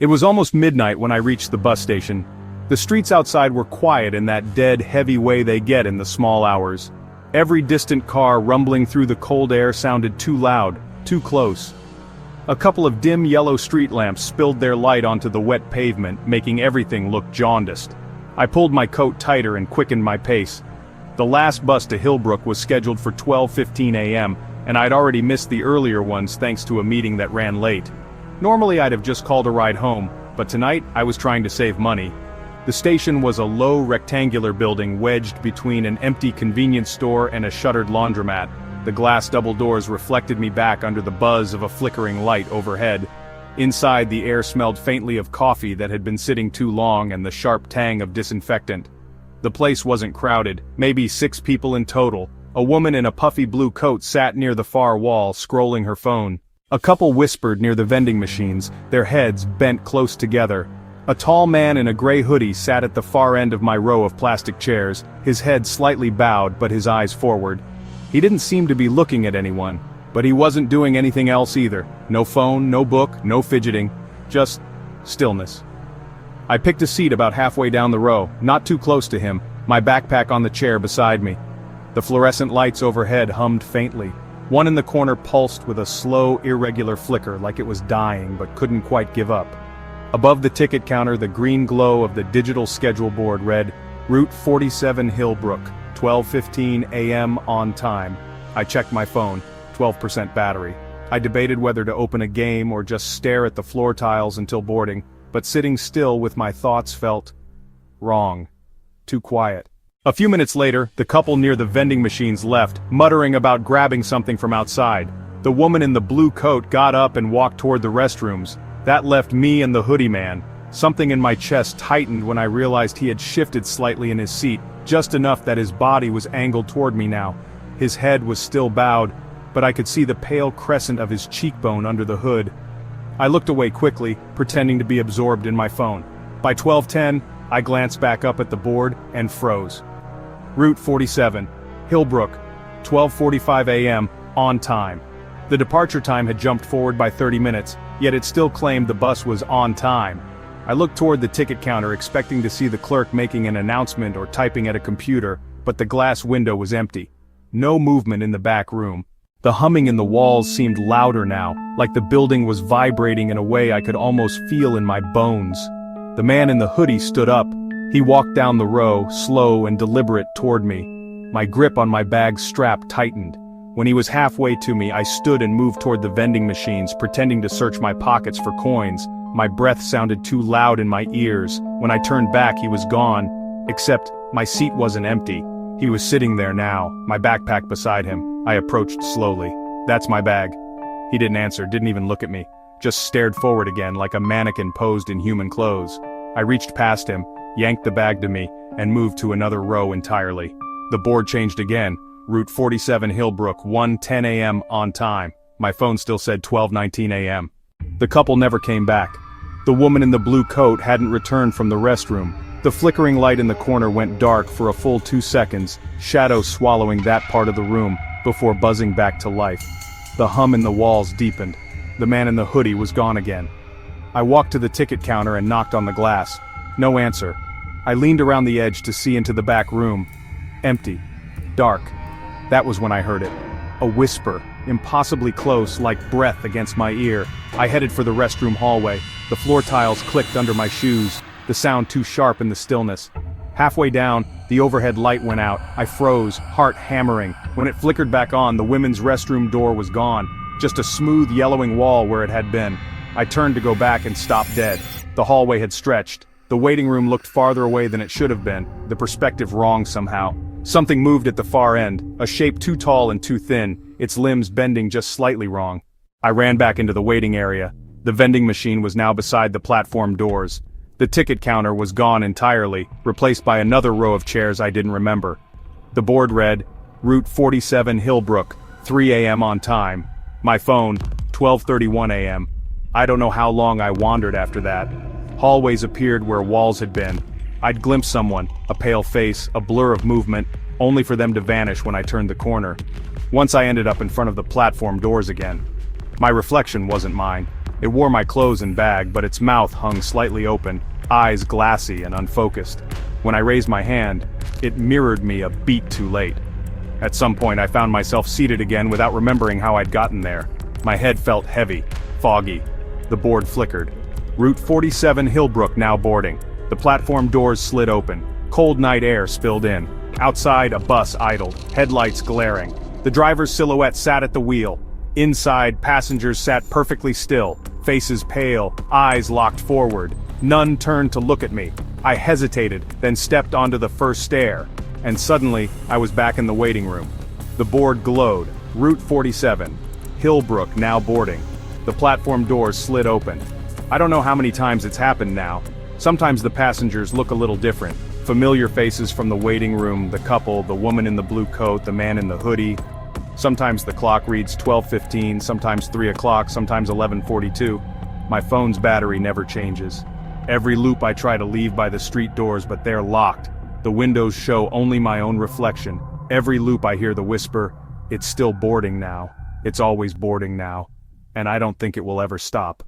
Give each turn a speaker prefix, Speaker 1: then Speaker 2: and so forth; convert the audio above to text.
Speaker 1: It was almost midnight when I reached the bus station. The streets outside were quiet in that dead, heavy way they get in the small hours. Every distant car rumbling through the cold air sounded too loud, too close. A couple of dim yellow street lamps spilled their light onto the wet pavement, making everything look jaundiced. I pulled my coat tighter and quickened my pace. The last bus to Hillbrook was scheduled for 12:15 a.m., and I'd already missed the earlier ones thanks to a meeting that ran late. Normally I'd have just called a ride home, but tonight I was trying to save money. The station was a low rectangular building wedged between an empty convenience store and a shuttered laundromat. The glass double doors reflected me back under the buzz of a flickering light overhead. Inside, the air smelled faintly of coffee that had been sitting too long and the sharp tang of disinfectant. The place wasn't crowded, maybe 6 people in total. A woman in a puffy blue coat sat near the far wall, scrolling her phone. A couple whispered near the vending machines, their heads bent close together. A tall man in a gray hoodie sat at the far end of my row of plastic chairs, his head slightly bowed but his eyes forward. He didn't seem to be looking at anyone, but he wasn't doing anything else either. No phone, no book, no fidgeting. Just stillness. I picked a seat about halfway down the row, not too close to him, my backpack on the chair beside me. The fluorescent lights overhead hummed faintly. One in the corner pulsed with a slow, irregular flicker like it was dying but couldn't quite give up. Above the ticket counter, the green glow of the digital schedule board read, Route 47 Hillbrook, 12:15 a.m. on time. I checked my phone, 12% battery. I debated whether to open a game or just stare at the floor tiles until boarding, but sitting still with my thoughts felt wrong. Too quiet. A few minutes later, the couple near the vending machines left, muttering about grabbing something from outside. The woman in the blue coat got up and walked toward the restrooms. That left me and the hoodie man. Something in my chest tightened when I realized he had shifted slightly in his seat, just enough that his body was angled toward me now. His head was still bowed, but I could see the pale crescent of his cheekbone under the hood. I looked away quickly, pretending to be absorbed in my phone. By 12:10, I glanced back up at the board and froze. Route 47, Hillbrook, 12:45 a.m., on time. The departure time had jumped forward by 30 minutes, yet it still claimed the bus was on time. I looked toward the ticket counter expecting to see the clerk making an announcement or typing at a computer, but the glass window was empty. No movement in the back room. The humming in the walls seemed louder now, like the building was vibrating in a way I could almost feel in my bones. The man in the hoodie stood up. He walked down the row, slow and deliberate toward me. My grip on my bag's strap tightened. When he was halfway to me, I stood and moved toward the vending machines, pretending to search my pockets for coins. My breath sounded too loud in my ears. When I turned back, he was gone. Except, my seat wasn't empty. He was sitting there now, my backpack beside him. I approached slowly. "That's my bag." He didn't answer, didn't even look at me. Just stared forward again like a mannequin posed in human clothes. I reached past him, yanked the bag to me, and moved to another row entirely. The board changed again. Route 47 Hillbrook, 1:10 a.m. on time. My phone still said 12:19 a.m. The couple never came back. The woman in the blue coat hadn't returned from the restroom. The flickering light in the corner went dark for a full 2 seconds, shadow swallowing that part of the room, before buzzing back to life. The hum in the walls deepened. The man in the hoodie was gone again. I walked to the ticket counter and knocked on the glass. No answer. I leaned around the edge to see into the back room. Empty. Dark. That was when I heard it. A whisper, impossibly close, like breath against my ear. I headed for the restroom hallway. The floor tiles clicked under my shoes, the sound too sharp in the stillness. Halfway down, the overhead light went out. I froze, heart hammering. When it flickered back on, the women's restroom door was gone. Just a smooth yellowing wall where it had been. I turned to go back and stopped dead. The hallway had stretched. The waiting room looked farther away than it should have been, the perspective wrong somehow. Something moved at the far end, a shape too tall and too thin, its limbs bending just slightly wrong. I ran back into the waiting area. The vending machine was now beside the platform doors. The ticket counter was gone entirely, replaced by another row of chairs I didn't remember. The board read, Route 47 Hillbrook, 3 a.m. on time. My phone, 12:31 a.m. I don't know how long I wandered after that. Hallways appeared where walls had been. I'd glimpsed someone, a pale face, a blur of movement, only for them to vanish when I turned the corner. Once I ended up in front of the platform doors again. My reflection wasn't mine. It wore my clothes and bag, but its mouth hung slightly open, eyes glassy and unfocused. When I raised my hand, it mirrored me a beat too late. At some point I found myself seated again without remembering how I'd gotten there. My head felt heavy, foggy. The board flickered. Route 47 Hillbrook now boarding. The platform doors slid open. Cold night air spilled in. Outside, a bus idled, headlights glaring. The driver's silhouette sat at the wheel. Inside, passengers sat perfectly still, faces pale, eyes locked forward. None turned to look at me. I hesitated, then stepped onto the first stair. And suddenly, I was back in the waiting room. The board glowed. Route 47. Hillbrook now boarding. The platform doors slid open. I don't know how many times it's happened now. Sometimes the passengers look a little different. Familiar faces from the waiting room, the couple, the woman in the blue coat, the man in the hoodie. Sometimes the clock reads 12:15, sometimes 3 o'clock, sometimes 11:42. My phone's battery never changes. Every loop I try to leave by the street doors, but they're locked. The windows show only my own reflection. Every loop I hear the whisper, "It's still boarding now. It's always boarding now." And I don't think it will ever stop.